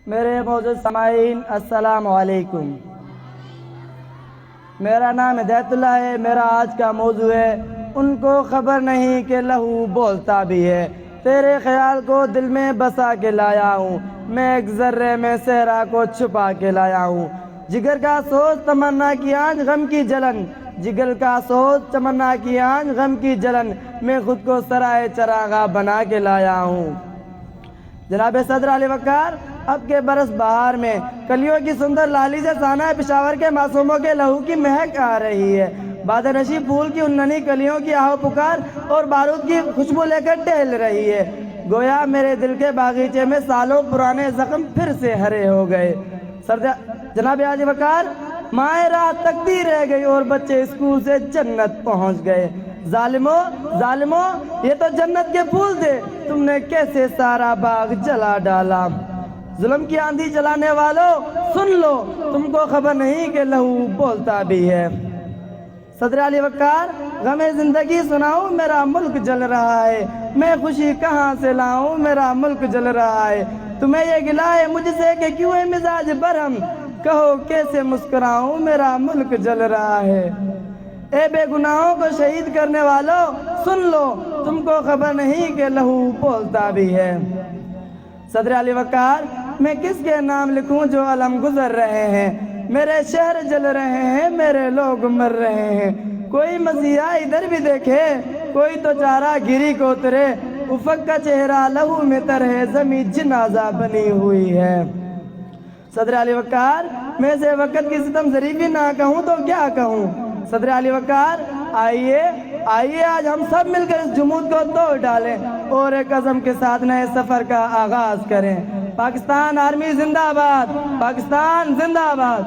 میرے معزز سامعین السلام علیکم۔ میرا نام ہدایت اللہ ہے۔ میرا آج کا موضوع ہے ان کو خبر نہیں کہ لہو بولتا بھی ہے۔ تیرے خیال کو دل میں بسا کے لایا ہوں، میں ایک ذرے میں صحرا کو چھپا کے لایا ہوں۔ جگر کا سوز تمنا کی آنچ غم کی جلن، جگر کا سوز تمنا کی آنچ غم کی جلن، میں خود کو سرائے چراغاں بنا کے لایا ہوں۔ جناب صدر علی وقار، اب کے برس بہار میں کلیوں کی سندر لالی سے سانہ پشاور کے معصوموں کے لہو کی مہک آ رہی ہے۔ باد نشی پھول کی اننی کلیوں کی آہو پکار اور بارود کی خوشبو لے کر ٹہل رہی ہے۔ گویا میرے دل کے باغیچے میں سالوں پرانے زخم پھر سے ہرے ہو گئے۔ جناب علی وقار، مائیں رات تکتی رہ گئی اور بچے اسکول سے جنت پہنچ گئے۔ ظالموں، یہ تو جنت کے پھول تھے، تم نے کیسے سارا باغ جلا ڈالا۔ ظلم کی آندھی چلانے والوں سن لو، تم کو خبر نہیں کہ لہو بولتا بھی ہے۔ صدر علی وقار، غم زندگی سناؤں میرا ملک جل رہا ہے، میں خوشی کہاں سے لاؤں میرا ملک جل رہا ہے۔ تمہیں یہ گلہ ہے مجھ سے کہ کیوں ہے مزاج برہم، کہو کیسے مسکراؤں میرا ملک جل رہا ہے۔ اے بے گناہوں کو شہید کرنے والوں سن لو، تم کو خبر نہیں کہ لہو بولتا بھی ہے۔ صدر علی وقار، میں کس کے نام لکھوں جو علم گزر رہے ہیں، میرے شہر جل رہے ہیں، میرے لوگ مر رہے ہیں۔ کوئی مسیحا ادھر بھی دیکھے، کوئی تو چارہ گیری کو اترے، افق کا چہرہ لہو میں تر ہے، زمین جنازہ بنی ہوئی ہے۔ صدر علی وقار، میں سے وقت کی ستم ظریفی نہ کہوں تو کیا کہوں۔ صدر علی وقار، آئیے آج ہم سب مل کر اس جمود کو توڑ ڈالیں اور ایک عزم کے ساتھ نئے سفر کا آغاز کریں۔ پاکستان آرمی زندہ باد، پاکستان زندہ باد۔